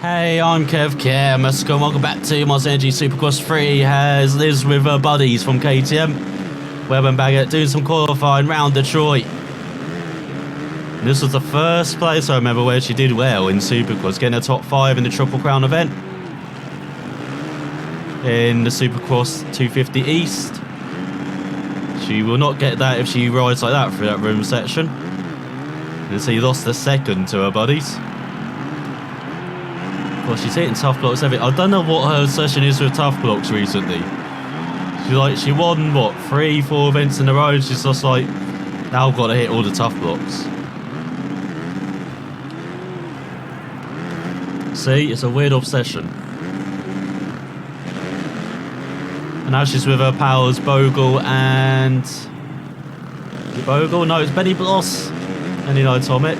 Hey, I'm ElusiveKev. Welcome back to Monster Energy Supercross 3. Has Liz with her buddies from KTM. Webb and Baggett doing some qualifying round Detroit. This was the first place I remember where she did well in Supercross, getting a top 5 in the Triple Crown event. In the Supercross 250 East. She will not get that if she rides like that through that room section. And so he lost the second to her buddies. Well, she's hitting tough blocks every. I don't know what her session is with tough blocks recently. She won what 3-4 events in a row. She's just like, now I've got to hit all the tough blocks. See, it's a weird obsession. And now she's with her pals Bogle and Bogle. No, it's Benny Bloss and Atomic.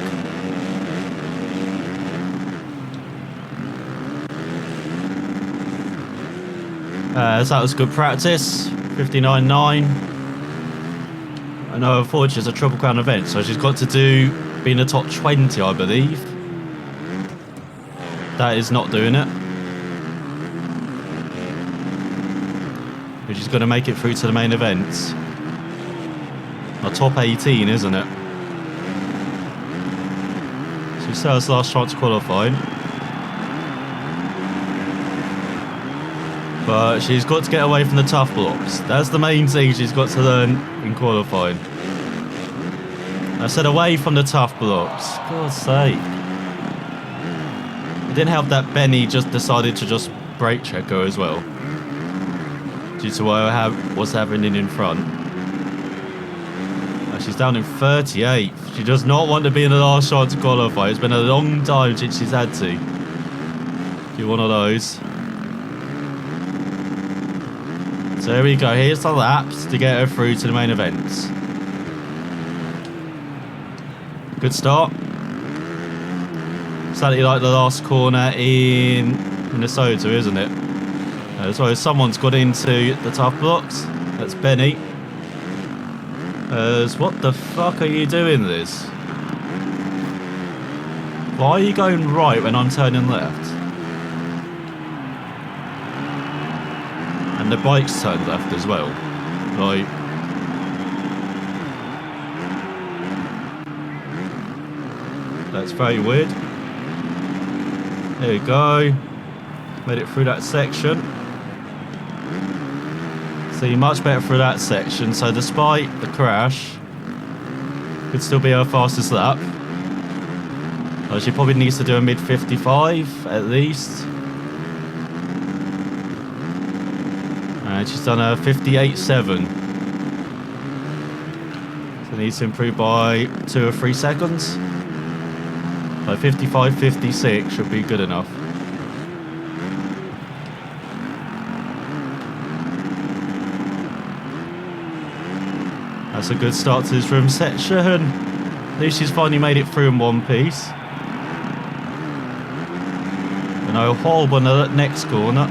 So that was good practice, 59.9. I know, unfortunately, it's a Triple Crown event, so she's got to be in the top 20, I believe. That is not doing it. But she's got to make it through to the main events. Well, top 18, isn't it? So still has last chance to qualify. But she's got to get away from the tough blocks. That's the main thing she's got to learn in qualifying. I said away from the tough blocks. God's sake. It didn't help that Benny just decided to just brake check her as well. Due to what's happening in front. She's down in 38th. She does not want to be in the last chance to qualify. It's been a long time since she's had to. Do one of those. So here we go, here's the laps to get her through to the main events. Good start. Slightly like the last corner in Minnesota, isn't it? So someone's got into the tough blocks. That's Benny. What the fuck are you doing, Liz? Why are you going right when I'm turning left? And the bike's turned left as well. Like, that's very weird. There we go. Made it through that section. See, much better through that section. So despite the crash, could still be her fastest lap. She probably needs to do a mid 55 at least. And she's done a 58.7. So needs to improve by 2 or 3 seconds. Like 55.56 should be good enough. That's a good start to this room section. At least she's finally made it through in one piece. And I'll hold on the next corner.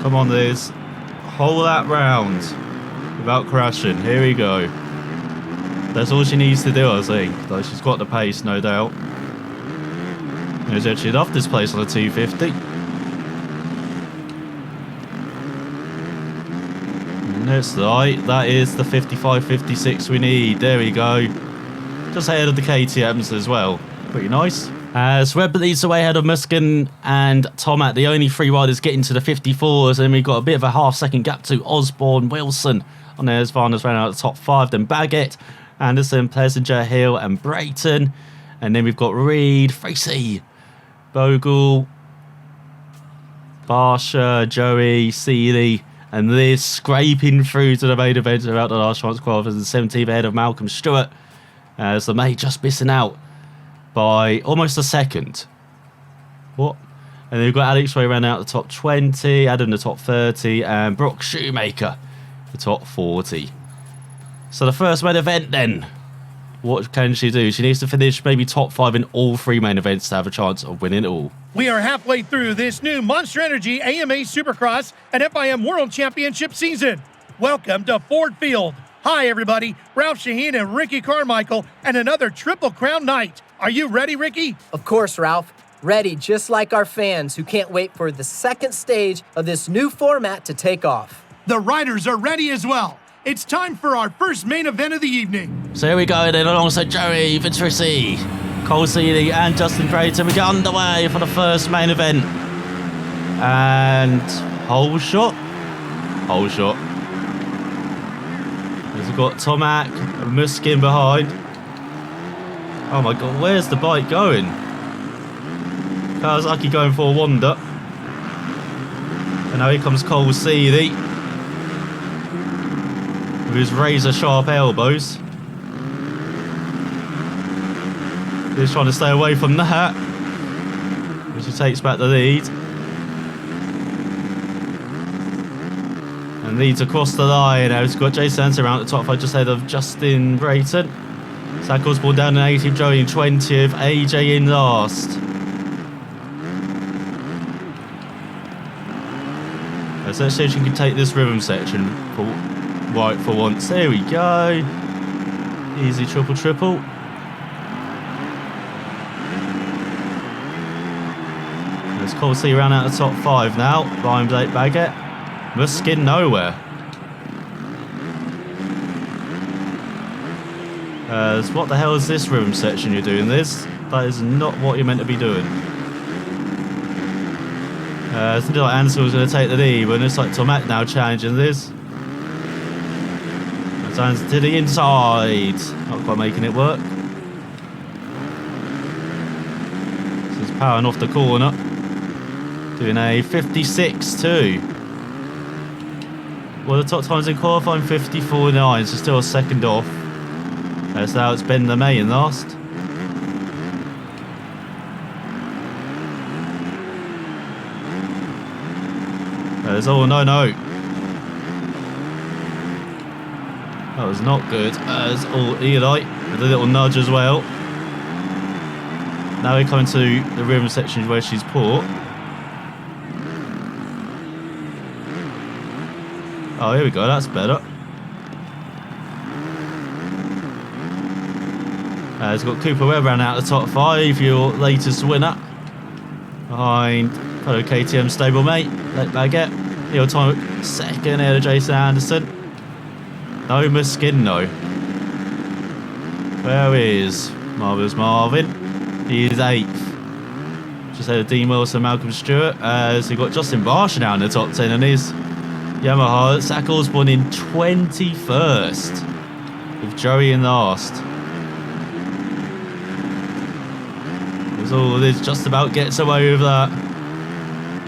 Come on, Liz. Hold that round without crashing. Here we go. That's all she needs to do, I think. Though she's got the pace, no doubt. She's actually loved this place on the 250. And it's right. That is the 55.56 we need. There we go. Just ahead of the KTMs as well. Pretty nice. As Webb leads the way ahead of Muskin and Tomat, the only 3 riders getting to the 54s, and we've got a bit of a half-second gap to Osborne, Wilson on there as Varner's running out of the top 5, then Baggett, Anderson, Plessinger, Hill, and Brayton, and then we've got Reed, Fracey, Bogle, Barsha, Joey, Seeley, and Liz scraping through to the main event throughout the last chance qualifiers, and 17th ahead of Malcolm Stewart, as the mate just missing out by almost a second. What? And then we've got Alex Ray running out the top 20, Adam the top 30, and Brooke Shoemaker the top 40. So the first main event then. What can she do? She needs to finish maybe top 5 in all 3 main events to have a chance of winning it all. We are halfway through this new Monster Energy AMA Supercross and FIM World Championship season. Welcome to Ford Field. Hi, everybody. Ralph Shaheen and Ricky Carmichael and another Triple Crown night. Are you ready, Ricky? Of course, Ralph. Ready, just like our fans who can't wait for the second stage of this new format to take off. The riders are ready as well. It's time for our first main event of the evening. So here we go then, alongside Joey Ventrissi, Cole Seeley and Justin Creighton. We get underway for the first main event. And hole shot. We've got Tomac and Muskin behind. Oh my god, where's the bike going? Kawasaki going for a wander. And now here comes Cole Seeley with his razor sharp elbows. He's trying to stay away from that, which he takes back the lead. And leads across the line. Now he's got Jay Sansa around the top 5 just ahead of Justin Brayton. Zach Osborne down in 18th, Joey in 20th, AJ in last. So let's see if she can take this rhythm section right for once. There we go. Easy triple. There's Cole Seeley around out the top 5 now. Behind Blake Baggett. Muskin nowhere. What the hell is this rhythm section you're doing, Liz? That is not what you're meant to be doing. It's not like Ansel was going to take the lead, but it's like Tomac now challenging Liz. Turns to the inside. Not quite making it work. So he's powering off the corner. Doing a 56.2. Well, the top times in qualifying 54.9, so still a second off. So now it's Ben LeMay in last. No. That was not good. There's all Eli with a little nudge as well. Now we're coming to the rhythm section where she's poor. Oh, here we go, that's better. It's got Cooper Webb round out the top 5, your latest winner. Behind fellow KTM stablemate, Blake Baggett. He'll time second ahead of Jason Anderson. No Muskin, no. Where is Marvelous Marvin? He is 8th. Just ahead of Dean Wilson, Malcolm Stewart. So you've got Justin Barsha now in the top 10 and his Yamaha. Zach Osborne in 21st. With Joey in last. All this just about gets away with that.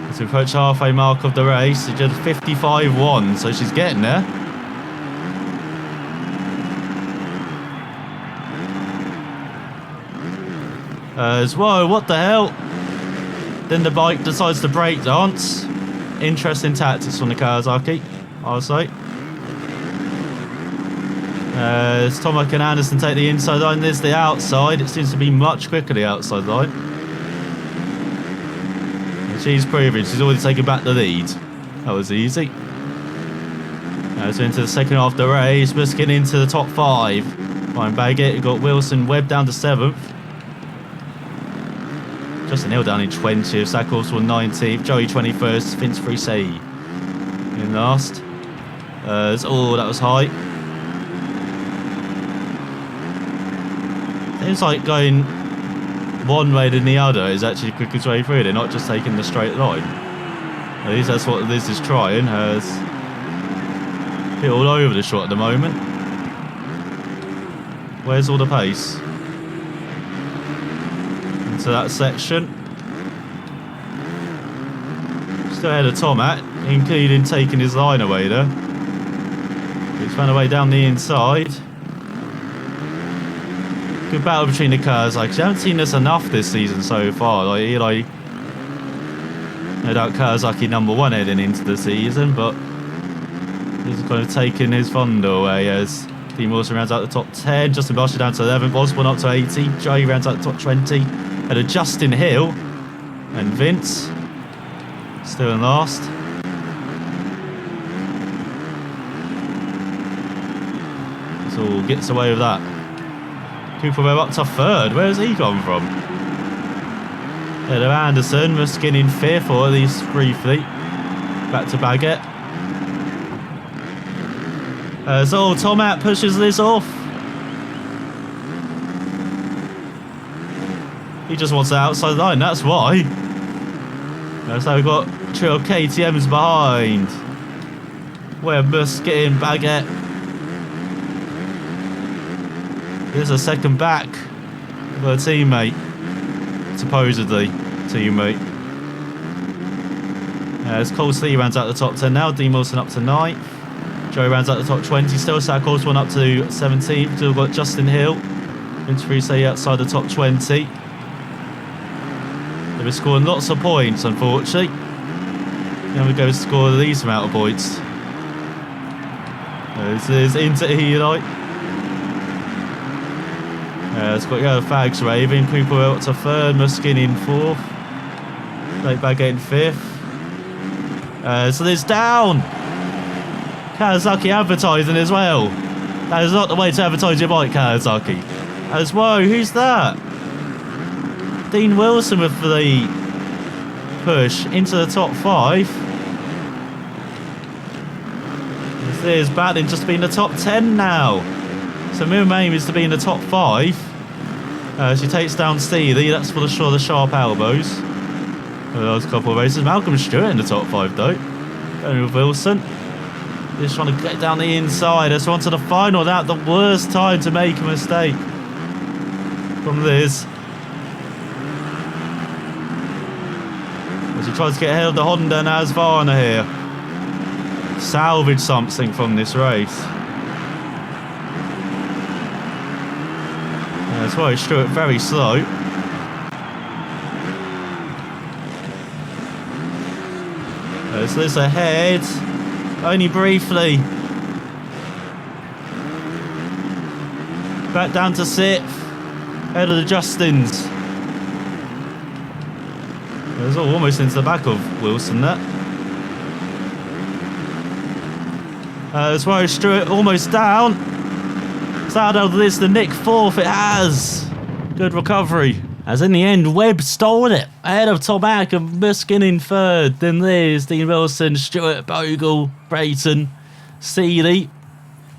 As we approach halfway mark of the race, she did 55.1, so she's getting there. Whoa, what the hell? Then the bike decides to break dance. Interesting tactics from the Kawasaki, I'll say. As Tomac and Anderson take the inside line, there's the outside. It seems to be much quicker, the outside line. And she's proving she's already taken back the lead. That was easy. Now it's into the second half of the race. Muskin into the top 5. Behind Baggett, you've got Wilson Webb down to 7th. Justin Hill down in 20th. Zach Osborne 19th. Joey 21st. Vince Frisey in last. That was high. It's like going one way than the other is actually the quickest way through. They're not just taking the straight line. At least that's what Liz is trying. Has bit all over the shot at the moment. Where's all the pace? Into that section. Still ahead of Tomac, including taking his line away there. He's found a way down the inside. Good battle between the cars. Like, I haven't seen this enough this season so far. No doubt Kawasaki #1 heading into the season, but he's kind of taking his thunder away as Dean Wilson rounds out the top 10. Justin Barsha down to 11. Osborne up to 80. Joey rounds out the top 20. And a Justin Hill and Vince still in last. So gets away with that. Cooper Webb up to third. Where has he gone from? Ahead of Anderson. Muskin in fifth, or at least briefly. Back to Baggett. So Tomac pushes this off. He just wants the outside line, that's why. So we've got a trio of KTMs behind. Webb, Muskin, Baggett. There's a second back of a teammate. Supposedly teammate. As Cole Slee rounds out the top 10 now. Dean Wilson up to 9th. Joey rounds out the top 20 still. Zach Osborne up to 17th. Still got Justin Hill. Interfree outside the top 20. They've been scoring lots of points, unfortunately. Then we go score the least amount of points. This is into Eli. It's got Fags raving. Cooper up to 3rd. Muskin in 4th. Late Baggett in 5th. So there's down. Kawasaki advertising as well. That is not the way to advertise your bike, Kawasaki. As whoa, who's that? Dean Wilson with the push into the top 5. This is battling just to be in the top 10 now. So Miriam aim is to be in the top 5. She takes down Steely. That's for the sharp elbows. Those couple of races. Malcolm Stewart in the top 5 though. Going with Wilson. Just trying to get down the inside. That's on to the final. That the worst time to make a mistake from Liz. As he tries to get ahead of the Honda and Asvarna here. Salvage something from this race. That's why Stewart very slow. There's Liz ahead. Only briefly. Back down to 6th. Ahead of the Justins. There's almost into the back of Wilson there. That's why Stewart almost down. It's out of this, the Nick 4th. It has. Good recovery. As in the end, Webb stole it. Ahead of Tomac and Muskin in 3rd. Then there's Dean Wilson, Stewart, Bogle, Brayton, Seeley.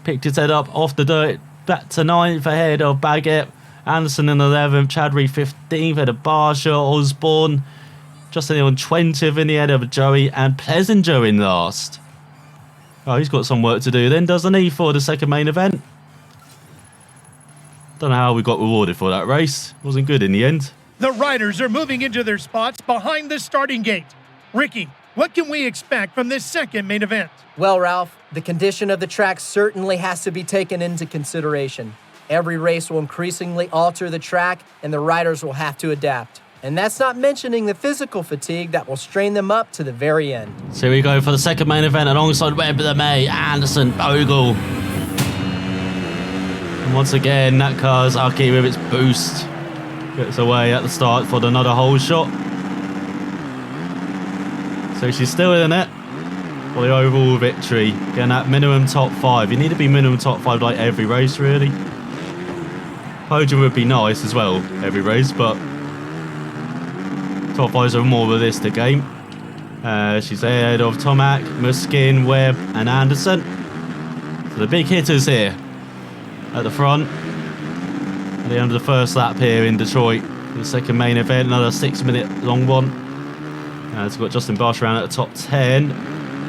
Picked his head up off the dirt. Back to 9th ahead of Baggett. Anderson in 11th. Chadry 15th ahead of Barsha, Osborne. Justin on 20th in the head of Joey. And Pleasinger in last. Oh, he's got some work to do then, doesn't he, for the second main event? Don't know how we got rewarded for that race. Wasn't good in the end. The riders are moving into their spots behind the starting gate. Ricky, what can we expect from this second main event? Well, Ralph, the condition of the track certainly has to be taken into consideration. Every race will increasingly alter the track, and the riders will have to adapt. And that's not mentioning the physical fatigue that will strain them up to the very end. So here we go for the second main event alongside Webb the May, Anderson, Bogle. And once again, that Kawasaki with its boost gets away at the start for another hole shot. So she's still in it for the overall victory. Getting that minimum top 5. You need to be minimum top 5 like every race, really. Podium would be nice as well, every race, but top 5s are a more realistic game. She's ahead of Tomac, Muskin, Webb, and Anderson. So the big hitters here at the front. At the end of the first lap here in Detroit. The second main event, another 6-minute long one. So we've got Justin Bosch around at the top 10.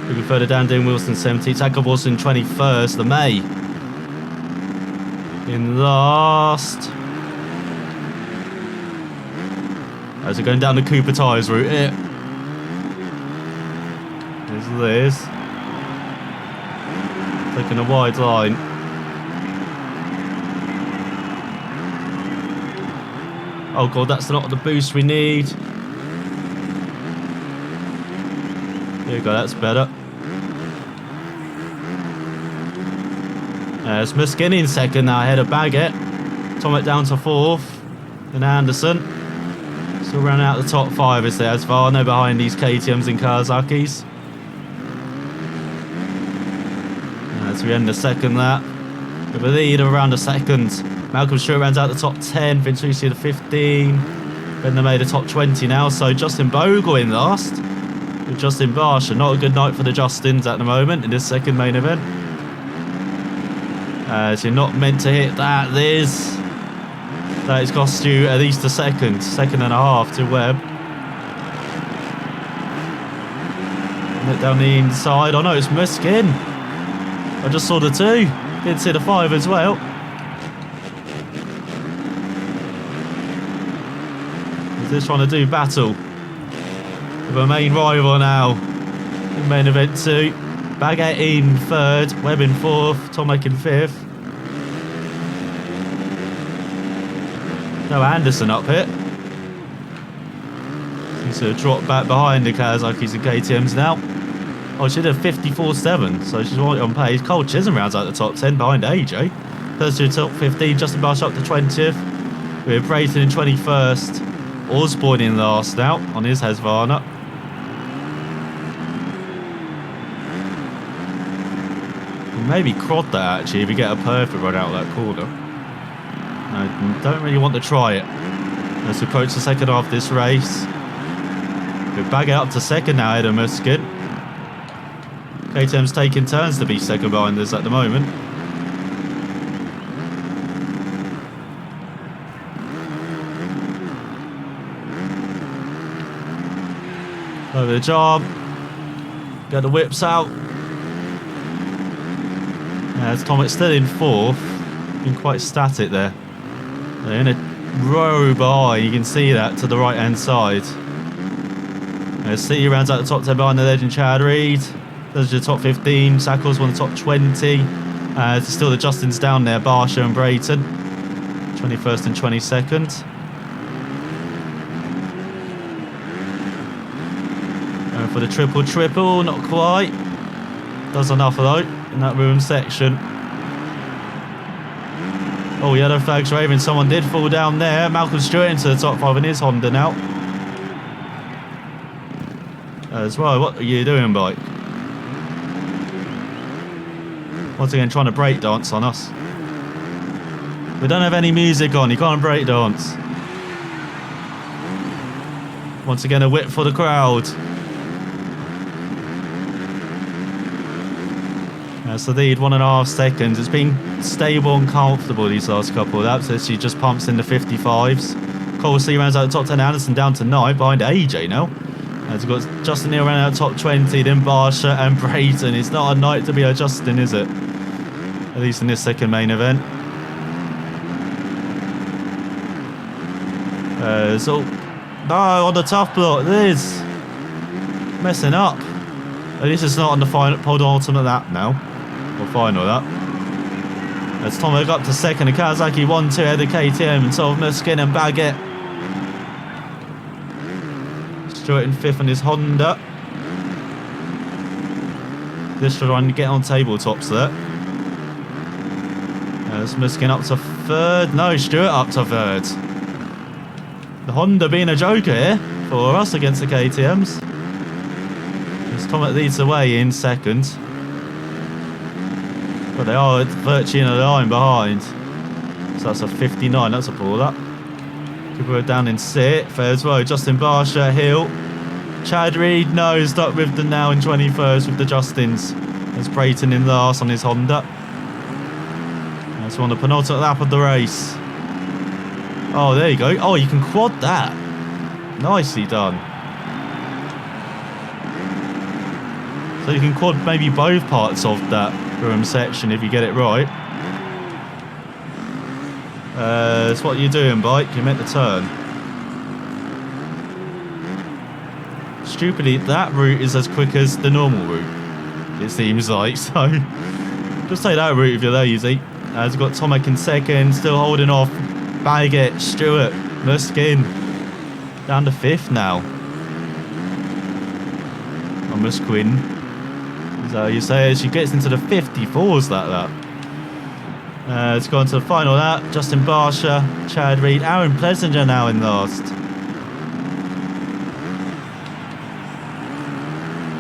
Moving further down, Dean Wilson 17th. Tackle Wilson 21st. The May in last. As we're going down the Cooper Tyres route here. There's Liz. Taking a wide line. Oh god, that's not the boost we need. There you go, that's better. There's Muskin in second now, ahead of Baggett. Tomac down to 4th. And Anderson. Still running out the top 5 is there as far. No behind these KTMs and Kawasaki's. As we end the second lap. with a lead of around a second. Malcolm Stewart rounds out the top 10. Vince Lucy the 15. Then they made the top 20 now. So Justin Bogle in last with Justin Barsha. Not a good night for the Justins at the moment in this second main event. As you're not meant to hit that, Liz. That has cost you at least a second and a half to Webb. Down the inside. Oh no, it's Muskin. I just saw the 2. Did see the 5 as well. Is this trying to do battle with a main rival now in main event 2? Baggett in 3rd, Webb in 4th, Tomek in 5th. No Anderson up here. He's dropped back behind the Kazaki's and KTM's now. Oh, she did a 54.7, so she's right on pace. Cole Chisholm rounds out the top 10 behind AJ. First to the top 15, Justin Barsh up to 20th. With Brayton in 21st. Osborne in last now on his Husqvarna. Maybe crod that actually if you get a perfect run out of that corner. No, don't really want to try it. Let's approach the second half of this race. We're back up to second now, Adam Muskin. KTM's taking turns to be second behind us at the moment. Over the job. Got the whips out. As Tomek still in 4th. Been quite static there. They're in a row behind. You can see that to the right hand side. City rounds out the top 10 behind the legend Chad Reed. Those are the top 15. Sackles won the top 20. Still the Justins down there, Barsha and Brayton. 21st and 22nd. Going for the triple, not quite. Does enough though in that room section. Oh, yellow flags waving. Someone did fall down there. Malcolm Stewart into the top 5 in his Honda now. As well, what are you doing, bike? Once again, trying to break dance on us. We don't have any music on, you can't break dance. Once again, a whip for the crowd. That's the lead, 1.5 seconds. It's been stable and comfortable these last couple of laps. She just pumps in the 55s. Cole C rounds out the top 10. Anderson down to 9 behind AJ now. As we've got Justin Neal round out top 20, then Barsha and Brayton. It's not a night to be a Justin, is it? At least in this second main event. No, on the tough block, Liz. Messing up. At least it's not on the final penultimate lap now. Or final lap. As Tomek up to second, and Kawasaki 1-2 ahead of KTM, and so Muskin and Baggett. Stewart in 5th on his Honda. This should trying to get on tabletops there. As Muskin up to 3rd. No, Stewart up to 3rd. The Honda being a joker here for us against the KTMs. As Tomek leads the way in 2nd. But they are virtually in a line behind. So that's a 59, that's a pull up. Cooper down in 6th as well. Justin Barsha, Hill. Chad Reed, no, stuck with them now in 21st with the Justins. There's Brayton in last on his Honda. That's on the penultimate lap of the race. Oh, there you go. Oh, you can quad that. Nicely done. So you can quad maybe both parts of that room section if you get it right. That's what you're doing, bike. You meant to turn. Stupidly, that route is as quick as the normal route, it seems like. So just take that route if you're lazy. As we've got Tomek in 2nd, still holding off Baggett, Stewart, Muskin. Down to 5th now. On Musquin. So you say as she gets into the 54s that lap. It's gone to the final lap. Justin Barsha, Chad Reed, Aaron Plessinger now in last.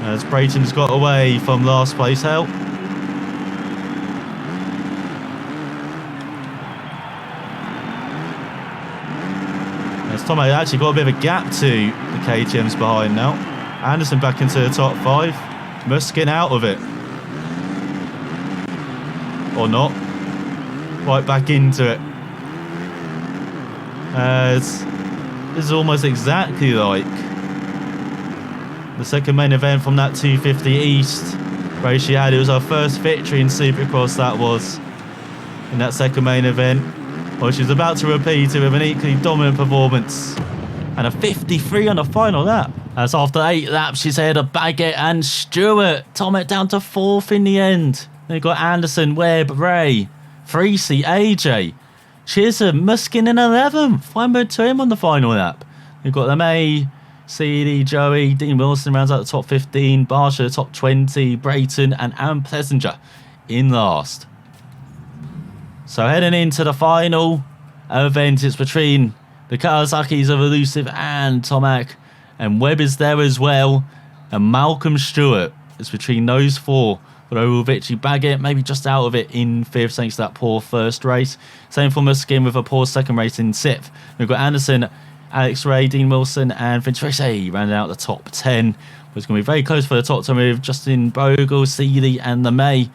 As Brayton's got away from last place help. As Tom actually got a bit of a gap to the KTM's behind now. Anderson back into the top 5. Muskin out of it. Or not. Right back into it. This is almost exactly like the second main event from that 250 East race she had. It was her first victory in Supercross, that was, in that second main event. Well, she's about to repeat it with an equally dominant performance. And a 53 on the final lap. That's after 8 laps, she's ahead of Baggett and Stewart. Tomek down to 4th in the end. Then you've got Anderson, Webb, Ray, Freese, AJ, Chisholm, Muskin in 11th. One more to him on the final lap. You've got LeMay, CD, Joey, Dean Wilson rounds out the top 15, Barsha the top 20, Brayton and Aaron Plessinger in last. So heading into the final event, it's between the Kawasaki's of Elusive and Tomek, and Webb is there as well, and Malcolm Stewart. It's between those 4 for the overall victory. Baggett maybe just out of it in 5th thanks to that poor first race. Same for Muskin with a poor second race in 6th. We've got Anderson, Alex Ray, Dean Wilson and Venturese rounding out the top 10. It's going to be very close for the top 10 with Justin Bogle, Seeley and LeMay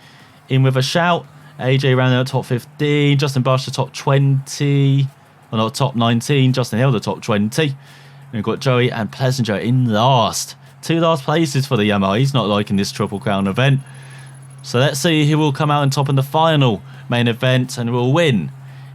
in with a shout. AJ rounding out the top 15, Justin Bush the top 20, well not top 19, Justin Hill the top 20. And we've got Joey and Plessinger in last. 2 last places for the Yamaha. He's not liking this Triple Crown event. So let's see who will come out on top in the final main event and will win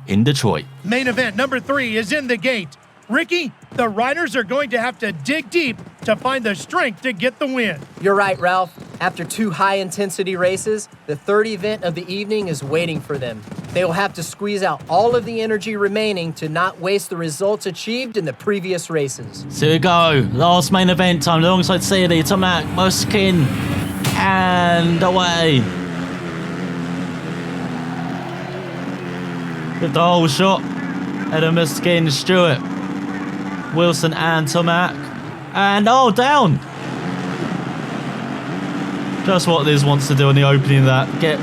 in Detroit. Main event number 3 is in the gate. Ricky, the riders are going to have to dig deep to find the strength to get the win. You're right, Ralph. After 2 high-intensity races, the third event of the evening is waiting for them. They will have to squeeze out all of the energy remaining to not waste the results achieved in the previous races. So here we go. Last main event time alongside Seeley, Tomek, Muskin, and away. With the whole shot. Adam Muskin, Stewart, Wilson and Tomek. And oh, down. Just what Liz wants to do in the opening of that. Get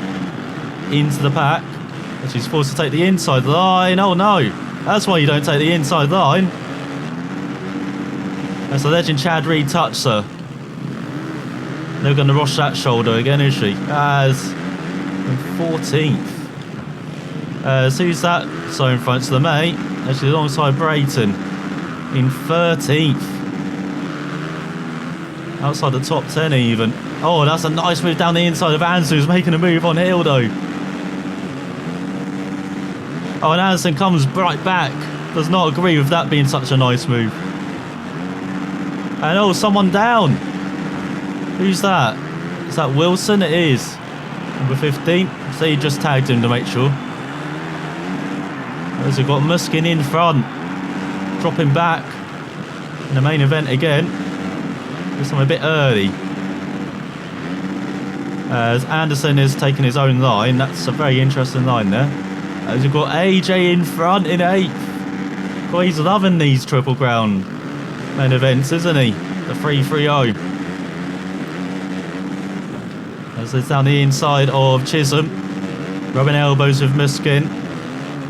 into the pack. But she's forced to take the inside line. Oh no. That's why you don't take the inside line. As the legend Chad Reed touched her. Never going to rush that shoulder again, is she? As in 14th. So who's that? So in front of the mate. Actually alongside Brayton in 13th. Outside the top 10 even. Oh, that's a nice move down the inside of Anderson, who's making a move on Hill though. Oh, and Anderson comes right back. Does not agree with that being such a nice move. And oh, someone down. Who's that? Is that Wilson? It is. Number 15. So he just tagged him to make sure. As we've got Muskin in front. Dropping back in the main event again. This time a bit early. As Anderson is taking his own line. That's a very interesting line there. As we've got AJ in front in 8th. Well, he's loving these Triple Crown main events, isn't he? The 3-3-0. As it's down the inside of Chisholm. Rubbing elbows with Muskin.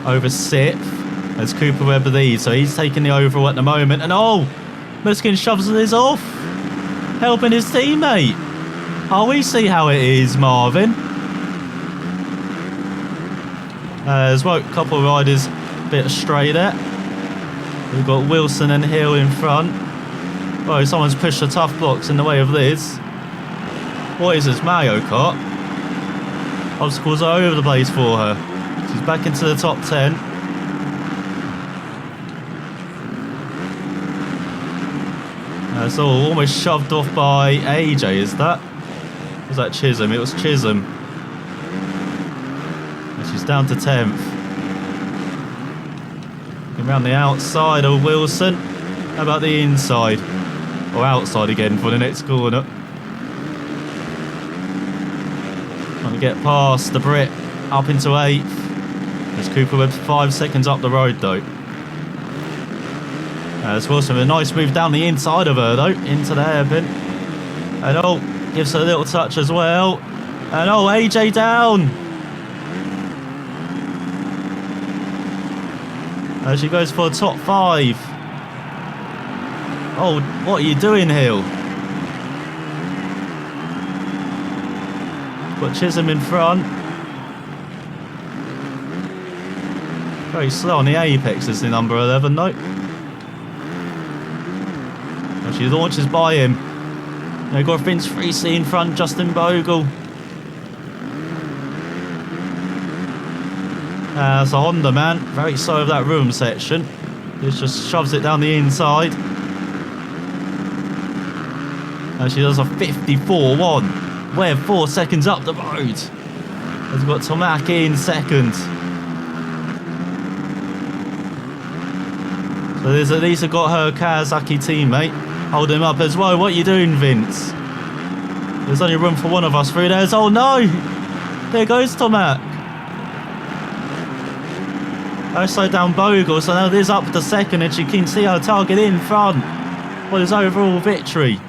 Over 6th. As Cooper Webb leads. So he's taking the overall at the moment. And oh! Muskin shoves Liz off. Helping his teammate. Oh, we see how it is, Marvin. As well, a couple of riders a bit astray there. We've got Wilson and Hill in front. Oh, someone's pushed the tough blocks in the way of Liz. What is this, Mario Kart? Obstacles are all over the place for her. She's back into the top 10. So almost shoved off by AJ, is that? Was that Chisholm? It was Chisholm. And she's down to 10th. Around the outside of Wilson. How about the inside? Or outside again for the next corner. Trying to get past the Brit up into 8th. As Cooper Webb's 5 seconds up the road though. As Wilson with a nice move down the inside of her though, into the hairpin. And oh, gives her a little touch as well. And oh, AJ down. As she goes for a top 5. Oh, what are you doing, Hill? Got Chisholm in front. Very slow on the apex is the number 11, though. She launches by him. Now got Vince 3C in front, Justin Bogle. It's a Honda, man. Very slow of that room section. This just shoves it down the inside. And she does a 54.1. We're 4 seconds up the road. We've got Tomac in second. So there's at least got her Kawasaki teammate. Hold him up as well. What are you doing, Vince? There's only room for one of us through there. Oh no! There goes Tomac. I slowed down Bogle, so now Liz up to second and she can see her target in front. What is overall victory?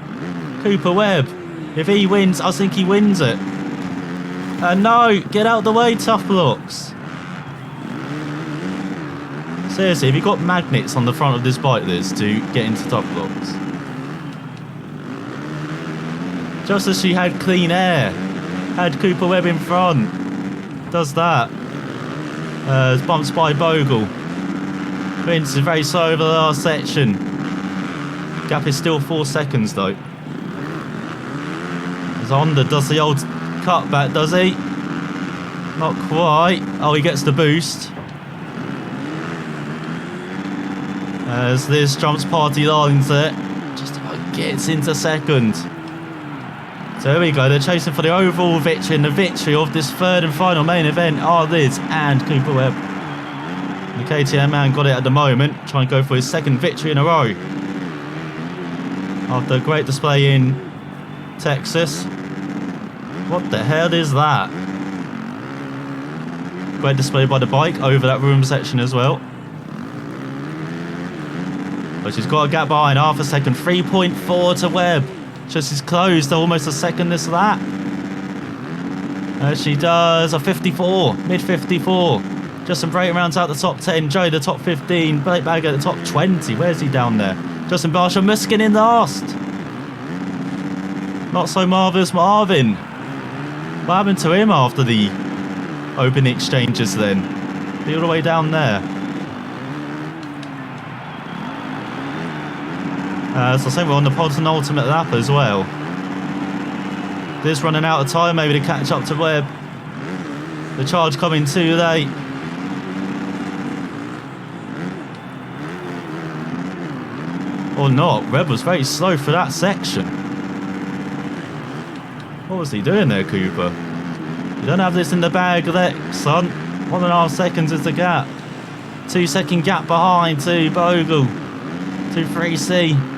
Cooper Webb. If he wins, I think he wins it. No! Get out of the way, Tough Blocks. Seriously, have you got magnets on the front of this bike, Liz, to get into Tough Blocks? Just as she had clean air. Had Cooper Webb in front. Does that. Bumps by Bogle. Vince is very slow over the last section. Gap is still 4 seconds though. As Honda does the old cutback, does he? Not quite. Oh, he gets the boost. As Liz jumps party lines there. Just about gets into second. So here we go, they're chasing for the overall victory, and the victory of this third and final main event are Liz and Cooper Webb. The KTM man got it at the moment, trying to go for his second victory in a row. After a great display in Texas. What the hell is that? Great display by the bike over that room section as well. But she's got a gap behind, half a second, 3.4 to Webb. Just is closed, almost a second this lap. She does a 54, mid 54. Justin Brayton rounds out the top 10. Joe the top 15. Blake Bagger at the top 20. Where's he down there? Justin Barshaw, Muskin in last. Not so marvellous Marvin. What happened to him after the open exchanges then? Be all the way down there. So I think we're on the penultimate lap as well. This running out of time maybe to catch up to Webb. The charge coming too late. Or not. Webb was very slow for that section. What was he doing there, Cooper? You don't have this in the bag, son. 1.5 seconds is the gap. 2 second gap behind to Bogle. To 3C.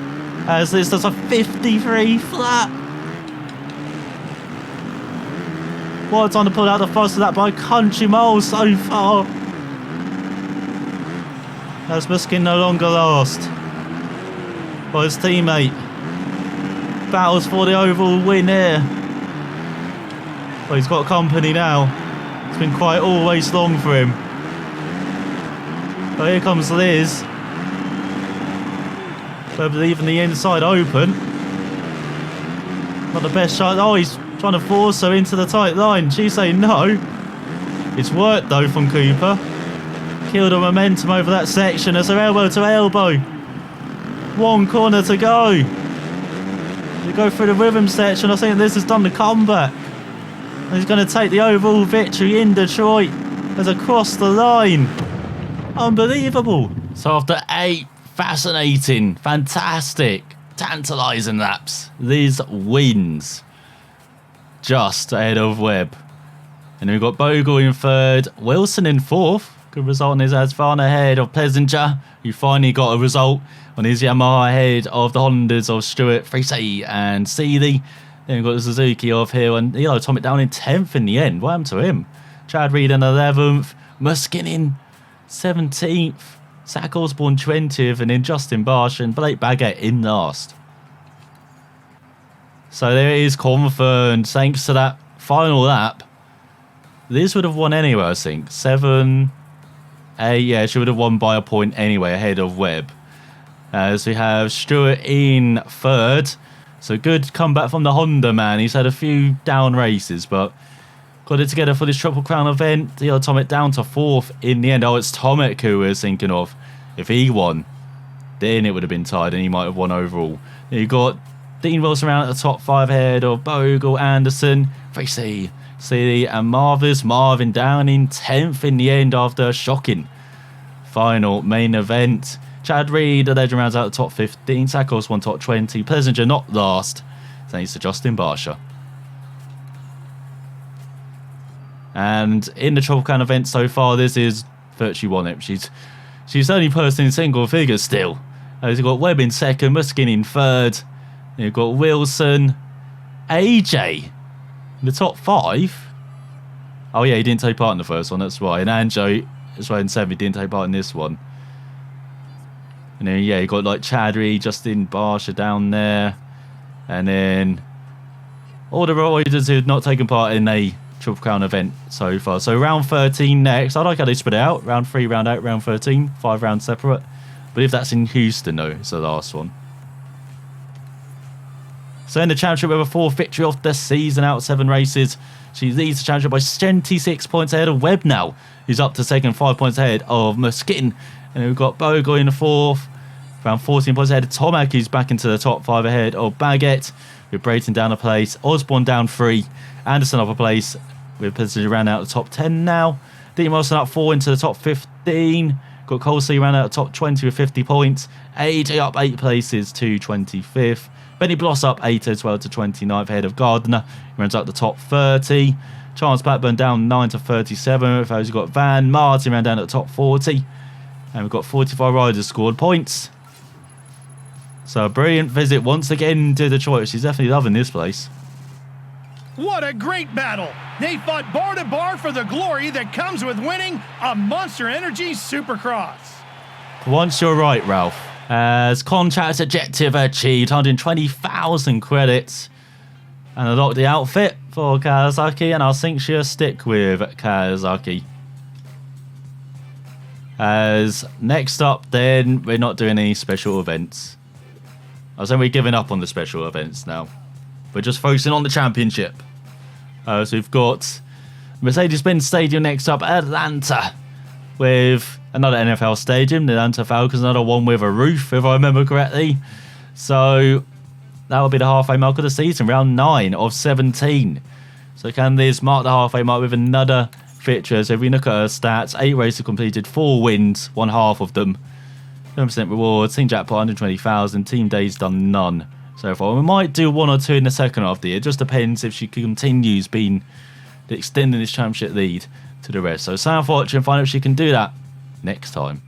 As this does a 53 flat. What a time to pull out the first of that by country miles so far. As Muskin no longer last. By his teammate. Battles for the overall win here. Well, he's got company now. It's been quite always long for him. But here comes Liz. But leaving the inside open. Not the best shot. Oh, he's trying to force her into the tight line. She's saying no. It's worked though from Cooper. Killed the momentum over that section as her elbow to elbow. 1 corner to go. You go through the rhythm section. I think Liz has done the comeback. And he's going to take the overall victory in Detroit as across the line. Unbelievable. So after 8 fascinating, fantastic, tantalising laps, Liz wins just ahead of Webb. And then we've got Bogle in third, Wilson in fourth. Good result on his Asvana ahead of Plessinger, who finally got a result on his Yamaha ahead of the Hondas of Stewart, Frisey and Seeley. Then we've got the Suzuki of Hill and Tomic down in 10th in the end. What happened to him? Chad Reed in 11th, Muskin in 17th. Zach Osborne 20th, and then Justin Barsh and Blake Baggett in last. So there it is confirmed. Thanks to that final lap, Liz would have won anyway, I think. 7, 8, yeah, she would have won by a point anyway ahead of Webb. As we have Stewart in third. So good comeback from the Honda man. He's had a few down races, but got it together for this Triple Crown event. The Tomek down to fourth in the end. Oh, it's Tomek who we're thinking of. If he won, then it would have been tied and he might have won overall. You got Dean Wilson around at the top 5 ahead of Bogle, Anderson, Tracy, Seeley and Marvin down in 10th in the end after a shocking final main event. Chad Reed, the legend, rounds out the top 15. Sakos won top 20. Plessinger not last, thanks to Justin Barsha. And in the Triple Crown event so far, this is virtually won it. She's the only person in single figures still. You've got Webb in second, Muskin in third. You've got Wilson, AJ in the top 5. Oh yeah, he didn't take part in the first one, that's why. And Anjo, that's why in 7th, he didn't take part in this one. And then yeah, you got like Chadri, Justin Barsha down there. And then all the riders who had not taken part in a Triple Crown event so far. So round 13 next. I like how they spread it out. Round 3, round 8, round 13. 5 rounds separate. But if that's in Houston though, it's the last one. So in the championship, we have a 4th victory of the season out of 7 races. She leads the championship by 76 points ahead of Webb now, who's up to second, 5 points ahead of Muskin. And we've got Bogle in the 4th, around 14 points ahead of Tomek, who's back into the top 5 ahead of Baggett. With Brayton down a place, Osborne down 3, Anderson up a place, with Plessinger round out the top 10 now. Dean Wilson up 4 into the top 15. Got Colsey round out the top 20 with 50 points. AJ up 8 places to 25th. Benny Bloss up 8 as well to 29th ahead of Gardner. He runs up the top 30. Charles Blackburn down 9 to 37. We've got Van Martin round down at the top 40. And we've got 45 riders scored points. So a brilliant visit once again to Detroit. She's definitely loving this place. What a great battle. They fought bar to bar for the glory that comes with winning a Monster Energy Supercross. Once you're right, Ralph. As contract objective achieved, 120,000 credits. And I locked the outfit for Kawasaki, and I think she'll stick with Kawasaki. As next up then, we're not doing any special events. I was saying we're giving up on the special events now. We're just focusing on the championship. So we've got Mercedes-Benz Stadium next up, Atlanta, with another NFL stadium, the Atlanta Falcons, another one with a roof, if I remember correctly. So that will be the halfway mark of the season, round 9 of 17. So can Liz mark the halfway mark with another victory? So if we look at her stats, 8 races completed, 4 wins, 1/2 of them. 7% rewards, team jackpot 120,000, team days done none so far. We might do 1 or 2 in the second half of the year. It just depends if she continues extending this championship lead to the rest. So sign up for watching and find out if she can do that next time.